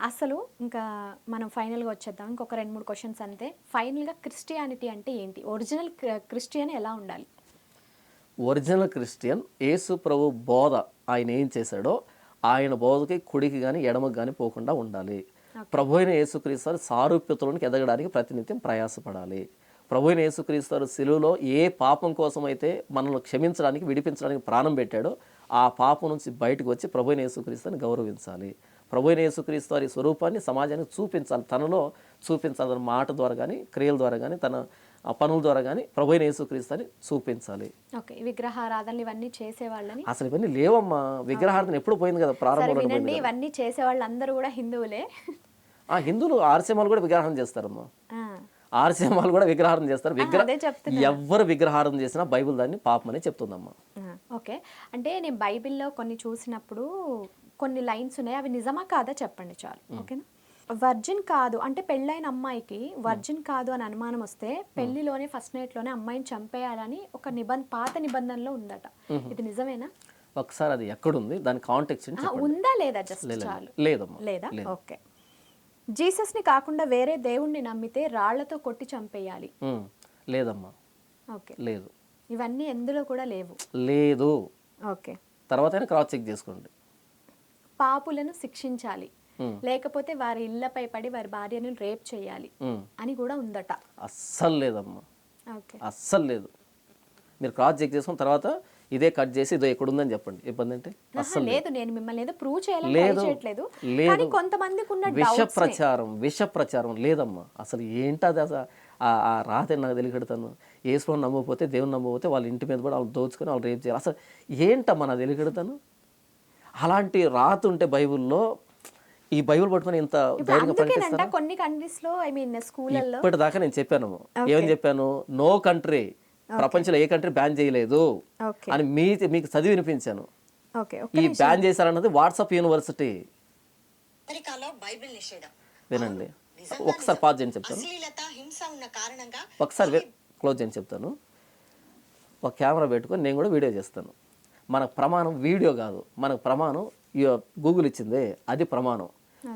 అసలు ఇంకా మనం ఫైనల్‌గా వచ్చేద్దాం. ఇంకొక 2, 3 క్వెషన్స్ అంతే. ఫైనల్‌గా క్రిస్టియానిటీ అంటే ఏంటి? ఒరిజినల్ క్రిస్టియన్ ఎలా ఉండాలి? ఒరిజినల్ క్రిస్టియన్ యేసు ప్రభు బోధ ఆయన ఏం చేశాడో ఆయన బోధకి కుడికి కానీ ఎడమకు కానీ పోకుండా ఉండాలి. ఓకే. ప్రభు అయిన యేసుక్రీస్తు వారి సారూప్యతలోనికి ఎదగడానికి ప్రతినిత్యం ప్రయాసపడాలి. ప్రభు అయిన యేసుక్రీస్తు వారు శిలువలో ఏ పాపం కోసం అయితే మనల్ని క్షమించడానికి విడిపించడానికి ప్రాణం పెట్టాడో ఆ పాపం నుంచి బయటకు వచ్చి ప్రభు అయిన యేసుక్రీస్తుని గౌరవించాలి. ప్రభు అయిన యేసుక్రీస్తు వారి స్వరూపాన్ని సమాజానికి చూపించాలి. తనలో చూపించాలి. తన మాట ద్వారా కానీ క్రియల ద్వారా కానీ తన పనుల ద్వారా కానీ ప్రభు అయిన యేసుక్రీస్తుని చూపించాలి. ఓకే. విగ్రహారాధనలు ఇవన్నీ చేసేవాళ్ళని అసలు ఇవన్నీ లేవమ్మా. విగ్రహార్థన ఎప్పుడు పోయింది కదా, సరే ప్రారంభంలో వినండి, పోయింది కదా. ఇవన్నీ చేసేవాళ్ళందరూ కూడా హిందువులే. హిందువులు ఆర్సీఎంలు కూడా విగ్రహారం చేస్తారమ్మా. ఆ! ఆర్సీఎంలు కూడా విగ్రహారం చేస్తారు. అదే చెప్తున్నా. ఎవ్వరు విగ్రహారం చేసినా బైబిల్ దాన్ని పాపమని చెప్తుందమ్మా. ఓకే. అంటే నేను బైబిల్‌లో కొన్ని చూసినప్పుడు కొన్ని లైన్స్ ఉన్నాయి. అవి నిజమా కాదా చెప్పండి చాలు. ఓకేనా? వర్జిన్ కాదు అంటే పెళ్ళైన అమ్మాయికి వర్జిన్ కాదు అని అనుమానం వస్తే పెళ్లిలోనే ఫస్ట్ నైట్‌లోనే అమ్మాయిని చంపేయాలని ఒక పాత నిబంధనలో ఉందట. ఇది నిజమేనా? ఒకసారి అది ఎక్కడుంది, దాని కాంటెక్స్ట్ ఉందా లేదా జస్ట్ చాలు. లేదమ్మా. లేదా? ఓకే. జీసస్‌ని కాకుండా వేరే దేవుణ్ణి నమ్మితే రాళ్లతో కొట్టి చంపేయాలి. లేదమ్మా. ఓకే. లేదు. ఇవన్నీ ఎందులో కూడా లేవు. లేదు. ఓకే. తర్వాత క్రాస్ చెక్ చేసుకోండి. పాపులను శిక్షించాలి, లేకపోతే వారి ఇళ్లపై పడి వారి భార్యను రేప్ చేయాలి అని కూడా ఉందట. అస్సలు లేదమ్మా. ఓకే. అస్సలు లేదు. మీరు క్రాస్ చెక్ చేసుకున్న తర్వాత ఇదే కట్ చేసి ఇదో ఎక్కడుందని చెప్పండి. ఇబ్బంది అంటే అస్సలు లేదు, నేను మిమ్మల్ని ఏదో ప్రూవ్ చేయాలని లేదు. ట్రై చేయట్లేదు. లేదు. కానీ కొంతమందికి ఉన్న విష ప్రచారం లేదమ్మా. అసలు ఏంటది? అసలు ఆ రాతే నాకు తెలియకడతాను. యేసుని నమ్మకపోతే, దేవుని నమ్మకపోతే వాళ్ళ ఇంటి మీద కూడా వాళ్ళు దోచుకొని వాళ్ళు రేపు చేయాలి. అసలు ఏంటమ్మా నాకు తెలియకడతాను? అలాంటి రాత ఉంటే బైబిల్లో ఈ బైబిల్ పట్టుకొని ఇంత ధైర్యంగా ప్రకటిస్తారా? కొన్ని కంట్రీస్ లో ఐ మీన్ స్కూళ్ళల్లో ఇప్పటిదాకా నేను చెప్పాను. ఏమని చెప్పాను? నో కంట్రీ, ప్రపంచంలో ఏ కంట్రీ బ్యాన్ చేయలేదు అని మీకు చదివి వినిపించాను. ఈ బ్యాన్ చేశారన్నది వాట్సాప్ యూనివర్సిటీ. వినండి, ఒకసారి పాజ్ చేయండి చెప్తాను. ఒకసారి క్లోజ్ చేయండి చెప్తాను. ఒక కెమెరా పెట్టుకొని నేను కూడా వీడియో చేస్తాను. మనకు ప్రమాణం వీడియో కాదు, మనకు ప్రమాణం గూగుల్ ఇచ్చింది, అది ప్రమాణం.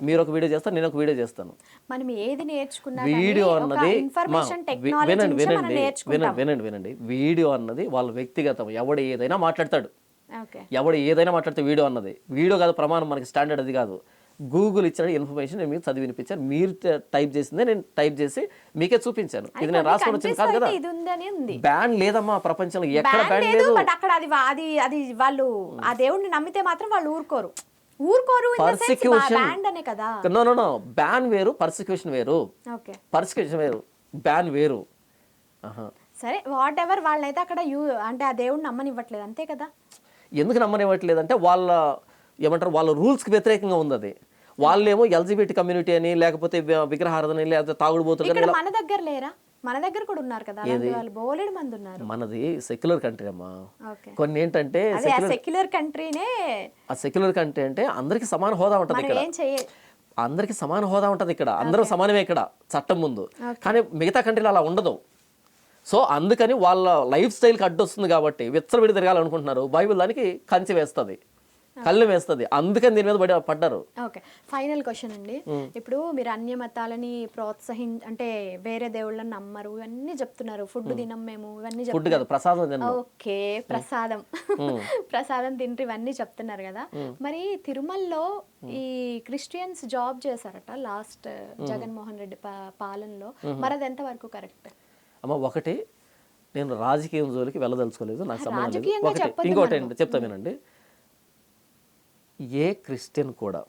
మీరు ఒక వీడియో చేస్తారు, నేను ఒక వీడియో చేస్తాను. మనం ఏది నేర్చుకున్నా వీడియో అన్నది వినండి. వీడియో అన్నది వాళ్ళ వ్యక్తిగతం. ఎవడు ఏదైనా మాట్లాడతాడు. వీడియో అన్నది వీడియో కాదు, ప్రమాణం మనకి స్టాండర్డ్ అది కాదు. గూగుల్ ఇచ్చిన ఇన్ఫర్మేషన్ నేను మీకు చదివి వినిపించాను. మీరు టైప్ చేసిందే నేను టైప్ చేసి మీకే చూపించాను. ఇది నేను రాసుకొని వచ్చింది కాదు కదా. బ్యాన్ లేదమ్మా ప్రపంచంలో, ఎక్కడ బ్యాన్ లేదు. అక్కడ అది వాళ్ళు ఆ దేవుడిని నమ్మితే మాత్రం వాళ్ళు ఊరుకోరు. బ్యాన్ వేరు, పర్సిక్యూషన్ వేరు. పర్సిక్యూషన్ వేరు, బ్యాన్ వేరు. సరే వాట్ ఎవర్, వాళ్ళైతే అక్కడ అంటే ఆ దేవుడిని నమ్మనివ్వట్లేదు అంతే కదా. ఎందుకు నమ్మనివ్వట్లేదు అంటే వాళ్ళ ఏమంటారు, వాళ్ళ రూల్స్కి వ్యతిరేకంగా ఉంది అది. వాళ్ళేమో ఎల్జిబిటి కమ్యూనిటీ అని, లేకపోతే విగ్రహారాధన, లేకపోతే తాగుడుబోతులు. మన దగ్గర లేరా? మన దగ్గర కూడా ఉన్నారు కదా వాళ్ళు, బోలెడు మంది ఉన్నారు. మనది సెక్యులర్ కంట్రీ అమ్మా. కొన్ని ఏంటంటే సెక్యులర్ కంట్రీనే. ఆ సెక్యులర్ కంట్రీ అంటే అందరికి సమాన హోదా ఉంటది ఇక్కడ. అందరికి సమాన హోదా ఉంటది ఇక్కడ. అందరూ సమానమే ఇక్కడ చట్టం ముందు. కానీ మిగతా కంట్రీలో అలా ఉండదు. సో అందుకని వాళ్ళ లైఫ్ స్టైల్కి అడ్డొస్తుంది కాబట్టి విచ్చలవిడి తిరగాలనుకుంటున్నారు. బైబిల్ దానికి కంచె వేస్తుంది, కళ్ళు వేస్తుంది. అందుకని దీని మీద పడ్డారు. ఓకే. ఫైనల్ క్వశ్చన్ అండి. ఇప్పుడు మీరు అన్య మతాలని అంటే వేరే దేవుళ్ళని నమ్మరు ఇవన్నీ చెప్తున్నారు. ఫుడ్ తినం మేము ఇవన్నీ ఫుడ్ కాదు, ప్రసాదం. ఓకే, ప్రసాదం ప్రసాదం తింటారు ఇవన్నీ చెప్తున్నారు కదా. మరి తిరుమలలో ఈ క్రిస్టియన్స్ జాబ్ చేశారట లాస్ట్ జగన్మోహన్ రెడ్డి పాలనలో. మరి అది ఎంత వరకు కరెక్ట్? అమ్మ, ఒకటి, నేను రాజకీయం జోలికి వెళ్ళదలుచుకోలేదు, నాకు సంబంధం లేదు. ఒకటి, ఇంకోటి చెప్తా వినండి. ఏ క్రిస్టియన్ కూడా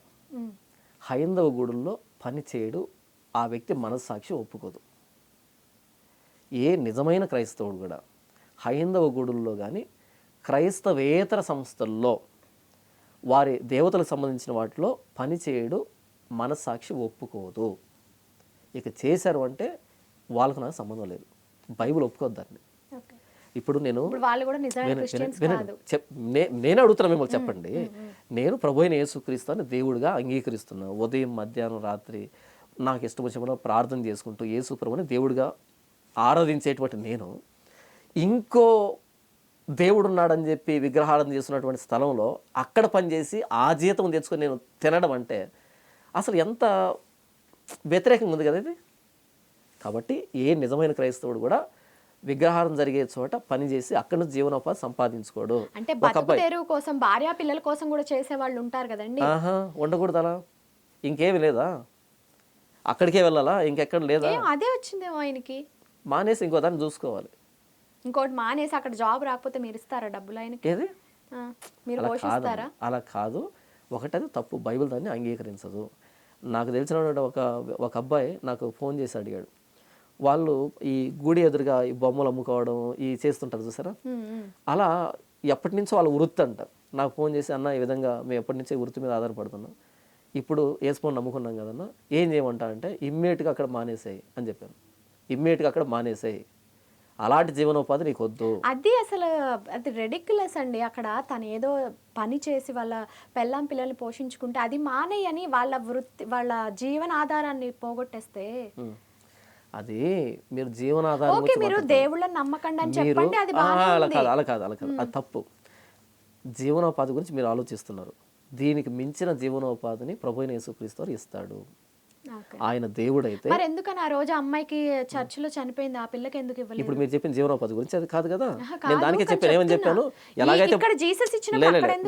హైందవ గుడుల్లో పని చేయడు, ఆ వ్యక్తి మనస్సాక్షి ఒప్పుకోదు. ఏ నిజమైన క్రైస్తవుడు కూడా హైందవ గుడుల్లో కానీ క్రైస్తవేతర సంస్థల్లో వారి దేవతలకు సంబంధించిన వాటిలో పని చేయడు, మనస్సాక్షి ఒప్పుకోదు. ఇక చేశారు అంటే వాళ్ళకు నాకు సంబంధం లేదు. బైబిల్ ఒప్పుకోద్దు దాన్ని. ఇప్పుడు నేను నేను అడుగుతున్నా మిమ్మల్ని, చెప్పండి. నేను ప్రభు అయిన యేసుక్రీస్తుని దేవుడిగా అంగీకరిస్తున్నా. ఉదయం, మధ్యాహ్నం, రాత్రి నాకు ఇష్టం వచ్చినప్పుడు ప్రార్థన చేసుకుంటూ యేసు ప్రభుని దేవుడిగా ఆరాధించేటువంటి నేను ఇంకో దేవుడు ఉన్నాడని చెప్పి విగ్రహారాధన చేస్తున్నటువంటి స్థలంలో అక్కడ పనిచేసి ఆ జీతం తెచ్చుకొని నేను తినడం అంటే అసలు ఎంత వ్యతిరేకంగా ఉంది కదా ఇది. కాబట్టి ఏ నిజమైన క్రైస్తవుడు కూడా విగ్రహారం జరిగే చోట పని చేసి అక్కడి నుంచి జీవనోపాధి సంపాదించుకోడు. అంటే బతుకు తెరువు కోసం భార్య పిల్లల కోసం కూడా చేసే వాళ్ళు ఉంటారు కదండి. ఉండకూడదు అలా. ఇంకేమి లేదా, అక్కడికే వెళ్ళాలా, ఇంకెక్కడ లేదా? అదే వచ్చిందేమో ఆయనకి. మానేసి ఇంకో దాన్ని చూసుకోవాలి. ఇంకోటి మానేసి అక్కడ జాబ్ రాకపోతే మీరు ఇస్తారా డబ్బులు ఆయనకి? ఏది మీరు పోషిస్తారా? అలా కాదు. ఒకటది తప్పు, బైబిల్ దాన్ని అంగీకరించదు. నాకు తెలిసిన ఒక అబ్బాయి నాకు ఫోన్ చేసి అడిగాడు, వాళ్ళు ఈ గుడి ఎదురుగా ఈ బొమ్మలు అమ్ముకోవడం ఈ చేస్తుంటారు చూసారా, అలా ఎప్పటి నుంచో వాళ్ళ వృత్తి అంట. నాకు ఫోన్ చేసి, అన్న ఈ విధంగా మేము ఎప్పటి నుంచో వృత్తి మీద ఆధారపడుతున్నాం, ఇప్పుడు ఏసుకొని నమ్ముకున్నాం కదన్నా, ఏం చేయమంటా అంటే ఇమ్మీడియట్గా అక్కడ మానేసాయి అని చెప్పాను. ఇమ్మీడియట్గా అక్కడ మానేసాయి, అలాంటి జీవనోపాధి నీకు వద్దు. అది అసలు అది రెడిక్యులస్ అండి. అక్కడ తను ఏదో పని చేసి వాళ్ళ పెళ్ళాం పిల్లల్ని పోషించుకుంటే అది మానేయని వాళ్ళ వృత్తి వాళ్ళ జీవన ఆధారాన్ని పోగొట్టేస్తే అది మీరు జీవనాధారం ఓకే, మీరు దేవుళ్ళని నమ్మకండి అని చెప్పండి, అది అలా కాదు అది తప్పు. జీవనోపాధి గురించి మీరు ఆలోచిస్తున్నారు. దీనికి మించిన జీవనోపాధిని ప్రభువైన యేసుక్రీస్తు వారు ఇస్తాడు. ఆయన దేవుడైతే మరి ఎందుకని ఆ రోజు అమ్మాయికి చర్చిలో చనిపోయింది, ఆ పిల్లకి ఎందుకు ఇవ్వలేదు? ఇప్పుడు మీరు చెప్పిన జీవనోపాధి గురించి అది కాదు కదా. నేను దానికే చెప్పాను. ఏమని చెప్పాను, ఎలాగైతే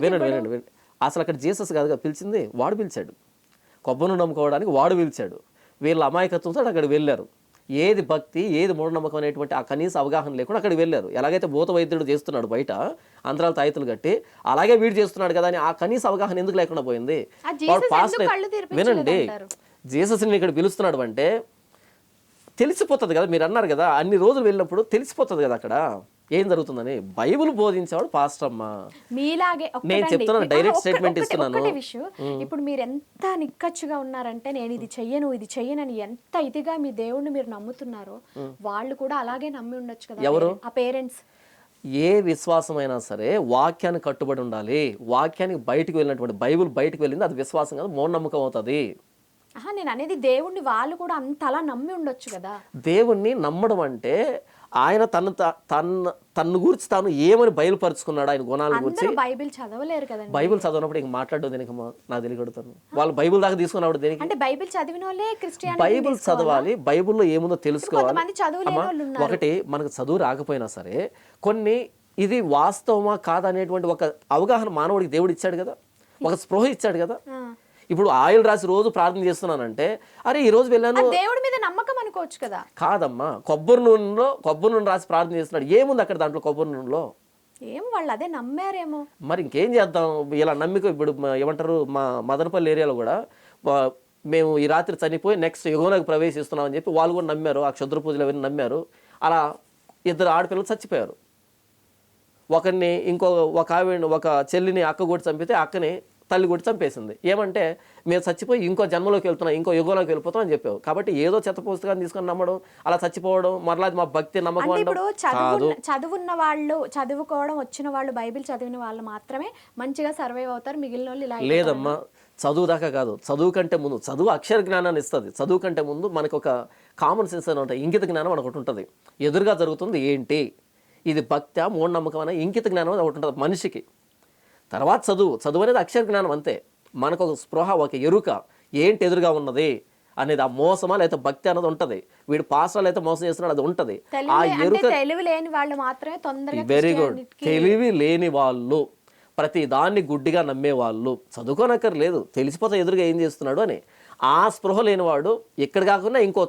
వినండి, అసలు అక్కడ జీసస్ కాదు కదా పిలిచింది, వాడు పిలిచాడు. కొబ్బరిని నమ్ముకోవడానికి వాడు పిలిచాడు. వీళ్ళ అమాయకత్వంతో అక్కడికి వెళ్ళారు. ఏది భక్తి ఏది మూఢనమ్మకం అనేటువంటి ఆ కనీస అవగాహన లేకుండా అక్కడికి వెళ్ళారు. ఎలాగైతే భూత వైద్యుడు చేస్తున్నాడు బయట అంతరాలు తాయితులు కట్టి, అలాగే వీడు చేస్తున్నాడు కదా అని ఆ కనీస అవగాహన ఎందుకు లేకుండా పోయింది? వాడు పాస్టర్, వినండి, జీసస్ని ఇక్కడ పిలుస్తున్నాడు అంటే తెలిసిపోతుంది కదా. మీరు అన్నారు కదా అన్ని రోజులు వెళ్ళినప్పుడు తెలిసిపోతుంది కదా అక్కడ ఏం జరుగుతుందని. బైబిల్ బోధించేవాడు పాస్టర్ అమ్మ. మీలాగే నేను చెప్తున్నాను, డైరెక్ట్ స్టేట్మెంట్ ఇస్తున్నాను. ఇప్పుడు మీరు ఎంత నిక్కచ్చుగా ఉన్నారంటే నేను ఇది చెయ్యనని ఎంత ఇదిగా మీ దేవుణ్ణి మీరు నమ్ముతున్నారో వాళ్ళు కూడా అలాగే నమ్మి ఉండొచ్చు కదా. ఎవరు? ఆ పేరెంట్స్. ఏ విశ్వాసమైనా సరే వాక్యానికి కట్టుబడి ఉండాలి. వాక్యానికి బయటకు వెళ్ళినటువంటి బైబిల్ బయటకు వెళ్ళింది అది విశ్వాసం కాదు, మూఢనమ్మకం అవుతుంది. నేను అనేది దేవుణ్ణి వాళ్ళు కూడా అంత అలా నమ్మి ఉండొచ్చు కదా. దేవుణ్ణి నమ్మడం అంటే ఆయన తన్ను గురించి తాను ఏమని బయలుపరుచుకున్నాడు, ఆయన గుణాల గురించి. బైబిల్ చదవలేరు కదండి. బైబిల్ చదవనప్పుడు ఇంక మాట్లాడడం దేనికి నాకు తెలియగడుగుతాను. వాళ్ళు బైబిల్ దాకా తీసుకున్నప్పుడు దేనికి? అంటే బైబిల్ చదివిన వాళ్ళే క్రిస్టియానిటీ. బైబిల్ చదవాలి, బైబిల్లో ఏముందో తెలుసుకోవాలి. ఒకటి మనకు చదువు రాకపోయినా సరే కొన్ని ఇది వాస్తవమా కాదనేటువంటి ఒక అవగాహన మానవుడికి దేవుడు ఇచ్చాడు కదా, ఒక స్పృహ ఇచ్చాడు కదా. ఇప్పుడు ఆయిల్ రాసి రోజు ప్రార్థన చేస్తున్నానంటే అరే ఈ రోజు వెళ్ళాను, దేవుడి మీద నమ్మకం అనుకోవచ్చు కదా. కాదమ్మా, కొబ్బరి నూనె రాసి ప్రార్థన చేస్తున్నాడు, ఏముంది అక్కడ దాంట్లో కొబ్బరి నూనెలో? ఏం వాళ్ళు అదే నమ్మారేమో. మరి ఇంకేం చేద్దాం, ఇలా నమ్మిక. ఇప్పుడు ఏమంటారు, మా మదనపల్లి ఏరియాలో కూడా మేము ఈ రాత్రి చనిపోయి నెక్స్ట్ యుగంలోకి ప్రవేశిస్తున్నాం అని చెప్పి వాళ్ళు కూడా నమ్మారు. ఆ క్షుద్ర పూజలు అవన్నీ నమ్మారు. అలా 2 ఆడపిల్లలు చచ్చిపోయారు. ఒకరిని ఒక చెల్లిని అక్క కొట్టి చంపితే అక్కని తల్లి కొట్టి చంపేసింది. ఏమంటే మేము చచ్చిపోయి ఇంకో జన్మలోకి వెళ్తున్నాం, ఇంకో యుగంలోకి వెళ్ళిపోతాం అని చెప్పావు. కాబట్టి ఏదో చెత్త పుస్తకాన్ని తీసుకొని నమ్మడం, అలా చచ్చిపోవడం, మరలా మా భక్తి నమ్మకం కాదు. చదువున్న వాళ్ళు, చదువుకోవడం వచ్చిన వాళ్ళు, బైబిల్ చదివిన వాళ్ళు మాత్రమే మంచిగా సర్వైవ్ అవుతారు, మిగిలిన వాళ్ళు ఇలా. లేదమ్మా, చదువు దాకా కాదు. చదువు కంటే ముందు, చదువు అక్షర జ్ఞానాన్ని ఇస్తుంది. చదువు కంటే ముందు మనకు ఒక కామన్ సెన్స్ అని ఉంటుంది, ఇంకిత జ్ఞానం అని ఒకటి ఉంటుంది. ఎదురుగా జరుగుతుంది ఏంటి, ఇది భక్తి మూఢనమ్మకం అనే ఇంకిత జ్ఞానం ఒకటి ఉంటుంది మనిషికి. తర్వాత చదువు అనేది అక్షర జ్ఞానం అంతే. మనకు ఒక స్పృహ, ఒక ఎరుక ఏంటి ఎదురుగా ఉన్నది అనేది, ఆ మోసమా లేకపోతే భక్తి అనేది ఉంటుంది. వీడు పాస్టర్లు అయితే మోసం చేస్తున్నాడు, అది ఉంటుంది. ఆ ఎరుక తెలివి లేని వాళ్ళు మాత్రమే తొందరగా. Very good. తెలివి లేని వాళ్ళు, ప్రతి దాన్ని గుడ్డిగా నమ్మేవాళ్ళు, చదువుకోనక్కర్లేదు, తెలిసిపోతే ఎదురుగా ఏం చేస్తున్నాడు అని. ఆ స్పృహ లేనివాడు ఇక్కడ కాకుండా ఇంకో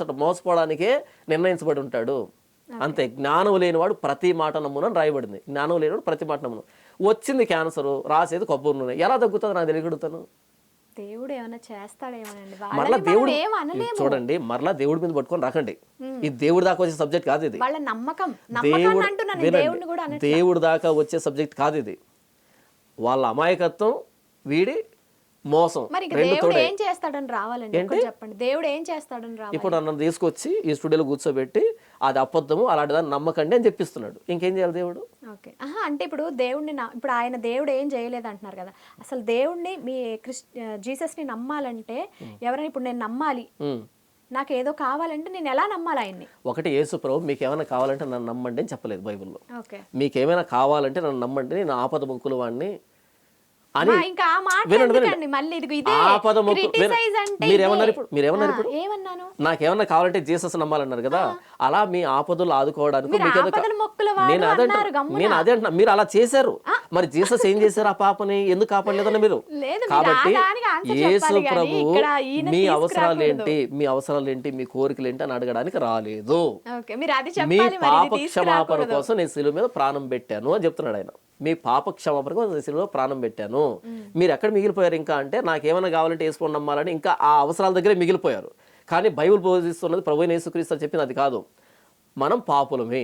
చోట మోసపోవడానికే నిర్ణయించబడి ఉంటాడు అంతే. జ్ఞానం లేనివాడు ప్రతి మాట నమ్మునని రాయబడింది. జ్ఞానం లేనివాడు ప్రతి మాట నమ్మును. వచ్చింది క్యాన్సర్, రాసేది కొబ్బరి నూనె, ఎలా తగ్గుతుంది నాకు తెలియగడుగుతాను. దేవుడు ఏమైనా చేస్తాడేమోనండి. మరలా దేవుడు చూడండి, మరలా దేవుడి మీద పట్టుకొని రాకండి. ఇది దేవుడి దాకా వచ్చే సబ్జెక్ట్ కాదు ఇది. వాళ్ళ నమ్మకం, దేవుడి దాకా వచ్చే సబ్జెక్ట్ కాదు ఇది. వాళ్ళ అమాయకత్వం, వీడి మోసం. దేవుడు ఏం చేస్తాడని రావాలండి చెప్పండి. దేవుడు ఏం చేస్తాడని రావాలి. ఇప్పుడు నన్ను తీసుకొచ్చి ఈ స్టూడియోలో కూర్చోబెట్టి అది అబద్ధము అలాంటి దాన్ని నమ్మకండి అని చెప్పిస్తున్నాడు. ఇంకేం చేయాలి దేవుడు? ఓకే, అంటే ఇప్పుడు దేవుడిని ఇప్పుడు ఆయన దేవుడు ఏం చేయలేదు అంటున్నారు కదా. అసలు దేవుడిని మీ జీసస్ని నమ్మాలంటే ఎవరైనా ఇప్పుడు నేను నమ్మాలి, నాకు ఏదో కావాలంటే నేను ఎలా నమ్మాలి ఆయన్ని? ఒకటి, యేసు ప్రభు మీకు ఏమైనా కావాలంటే నన్ను నమ్మండి అని చెప్పలేదు బైబిల్లో. మీకేమైనా కావాలంటే నన్ను నమ్మండి, నేను ఆపద ముక్కుల వాడిని, అని ఇంకా ఆ మాట వినండి, ఎందుకండి? మళ్ళీ ఇదిగో ఇదే ఆపద మొక్కు criticize అంటే మీరేమన్నారు ఇదే. ఇప్పుడు? మీరేమన్నారు ఇప్పుడు? ఏమన్నాను? నాకేమన్నా కావాలంటే జీసస్ నమ్మాలన్నారు కదా, అలా మీ ఆపదలు ఆదుకోవడానికి మీరు మీకేదో ఆపదల మొక్కుల వాడు నేను అదే అన్నారు అంటున్నా, గమ్మున. నేను అదే అంటున్నా. మీరు అలా చేశారు, మరి జీసస్ ఏం చేశారు? ఆ పాపని ఎందుకు కాపాడలేదన్న మీరు. లేదు, మీరు కాబట్టి ఆ దానికి answer యేసు చెప్పాలి గానీ ప్రభు ఇక్కడ ఈయన మీ తీసుకురాకూడదు. అవసరాలు ఏంటి, మీ అవసరాలు ఏంటి, మీ కోరికలు ఏంటి అని అడగడానికి రాలేదు. ఓకే, మీరు అది మీ చెప్పాలి, మరి పాప ఇది క్షమాపణ తీసుకురాకూడదు. కోసం నేను శిలువ మీద ప్రాణం పెట్టాను అని చెప్తున్నాడు ఆయన. మీ పాప క్షమాపణ కోసం నేను శిలువలో ప్రాణం పెట్టాను. మీరు ఎక్కడ మిగిలిపోయారు ఇంకా అంటే, నాకేమైనా కావాలంటే వేసుకొని నమ్మాలని ఇంకా ఆ అవసరాల దగ్గరే మిగిలిపోయారు. కానీ బైబిల్ బోధిస్తున్నది, ప్రభువైన యేసుక్రీస్తు చెప్పింది అది కాదు. మనం పాపులమే,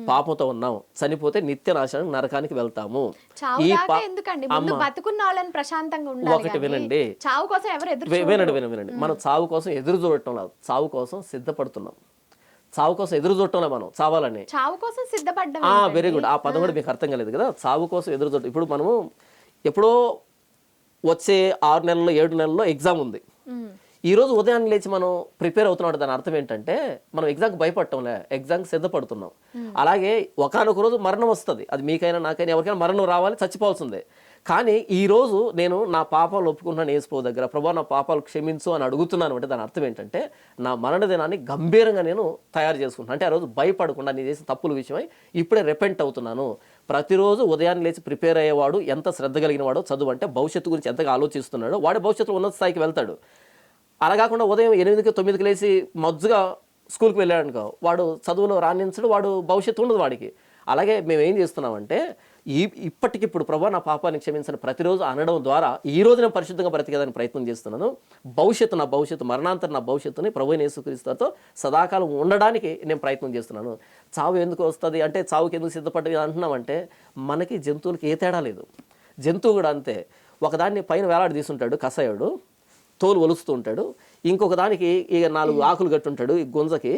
పాపంతో ఉన్నాం, చనిపోతే నిత్య నాశనానికి నరకానికి వెళ్తాము. చావు దాకా ఎందుకండి? ముందు బతుకున్న వాళ్ళని ప్రశాంతంగా ఉండాలి ఒకటి గానీ వినండి, చావు కోసం ఎవరు ఎదురు వినండి. మనం చావు కోసం ఎదురు చూడటం లేదు, చావు కోసం సిద్ధపడుతున్నాం. చావు కోసం ఎదురు చూడటంలే మనం చావాలని. చావు కోసం సిద్ధపడ్డం వెరీ గుడ్. ఆ పదం కూడా మీకు అర్థం కాలేదు కదా. చావు కోసం ఎదురు చూడటం. ఇప్పుడు మనము ఎప్పుడో వచ్చే 6 నెలల్లో 7 నెలల్లో ఎగ్జామ్ ఉంది. ఈ రోజు ఉదయాన్నే లేచి మనం ప్రిపేర్ అవుతున్నాం. దాని అర్థం ఏంటంటే మనం ఎగ్జామ్కి భయపడటంలే, ఎగ్జామ్కి సిద్ధపడుతున్నాం. అలాగే ఒకానొక రోజు మరణం వస్తుంది. అది మీకైనా నాకైనా ఎవరికైనా మరణం రావాలి, చచ్చిపోవాల్సిందే. కానీ ఈ రోజు నేను నా పాపాలు ఒప్పుకున్నాను యేసు దగ్గర, ప్రభా నా పాపాలు క్షమించు అని అడుగుతున్నాను అంటే దాని అర్థం ఏంటంటే నా మరణ దినాన్ని గంభీరంగా నేను తయారు చేసుకుంటాను. అంటే ఆ రోజు భయపడకుండా నేను చేసిన తప్పుల విషయమై ఇప్పుడే రెపెంట్ అవుతున్నాను. ప్రతిరోజు ఉదయాన్నే లేచి ప్రిపేర్ అయ్యేవాడు ఎంత శ్రద్ధ కలిగిన వాడో, చదువు అంటే భవిష్యత్తు గురించి ఎంతగా ఆలోచిస్తున్నాడో వాడి భవిష్యత్తులో ఉన్నత స్థాయికి వెళ్తాడు. అలా కాకుండా ఉదయం 8కి 9కి లేచి మజ్జుగా స్కూల్కి వెళ్ళాడు అనుకో, వాడు చదువులో రాణించడు, వాడు భవిష్యత్తు ఉండదు వాడికి. అలాగే మేము ఏం చేస్తున్నామంటే ఇప్పటికిప్పుడు ప్రభా నా పాపాన్ని క్షమించని ప్రతిరోజు అనడం ద్వారా ఈ రోజు నేను పరిశుద్ధంగా బ్రతికేదానికి ప్రయత్నం చేస్తున్నాను. నా భవిష్యత్తు మరణాంతరం నా భవిష్యత్తుని ప్రభువైన యేసుక్రీస్తుతో సదాకాలం ఉండడానికి నేను ప్రయత్నం చేస్తున్నాను. చావు ఎందుకు వస్తుంది అంటే, చావుకి ఎందుకు సిద్ధపడ్డది అంటున్నామంటే, మనకి జంతువులకి ఏ తేడా లేదు. జంతువు కూడా అంతే. ఒకదాన్ని పైన వేలాడి తీసుంటాడు కసాయుడు, తోలు ఒలుస్తూ ఉంటాడు. ఇంకొక దానికి ఇక 4 ఆకులు కట్టుంటాడు ఈ గుంజకి,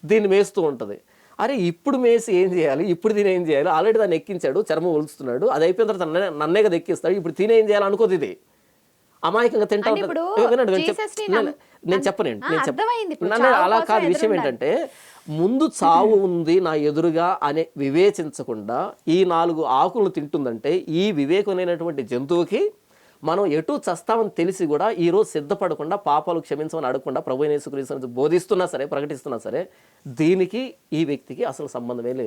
దీన్ని మేస్తూ ఉంటుంది. అరే ఇప్పుడు మేసి ఏం చేయాలి, ఇప్పుడు తినే ఏం చేయాలి, ఆల్రెడీ దాన్ని ఎక్కించాడు, చర్మం ఒలుస్తున్నాడు, అది అయిపోయిన తర్వాత నన్నే కదా ఎక్కిస్తాడు, ఇప్పుడు తినే ఏం చేయాలి అనుకోదు. ఇది అమాయకంగా తింటా ఉంటుంది. నేను చెప్పనండి, అలా కాదు. విషయం ఏంటంటే, ముందు చావు ఉంది నా ఎదురుగా అనే వివేచించకుండా ఈ 4 ఆకులను తింటుందంటే, ఈ వివేకమైనటువంటి జంతువుకి మనం ఎటు చస్తామని తెలిసి కూడా ఈ రోజు సిద్ధపడకుండా పాపాలు క్షమించమని అడగకుండా ప్రభువైన యేసుక్రీస్తుని బోధిస్తున్నా సరే, ప్రకటిస్తున్నా సరే, దీనికి ఈ వ్యక్తికి అసలు సంబంధమే లేదు.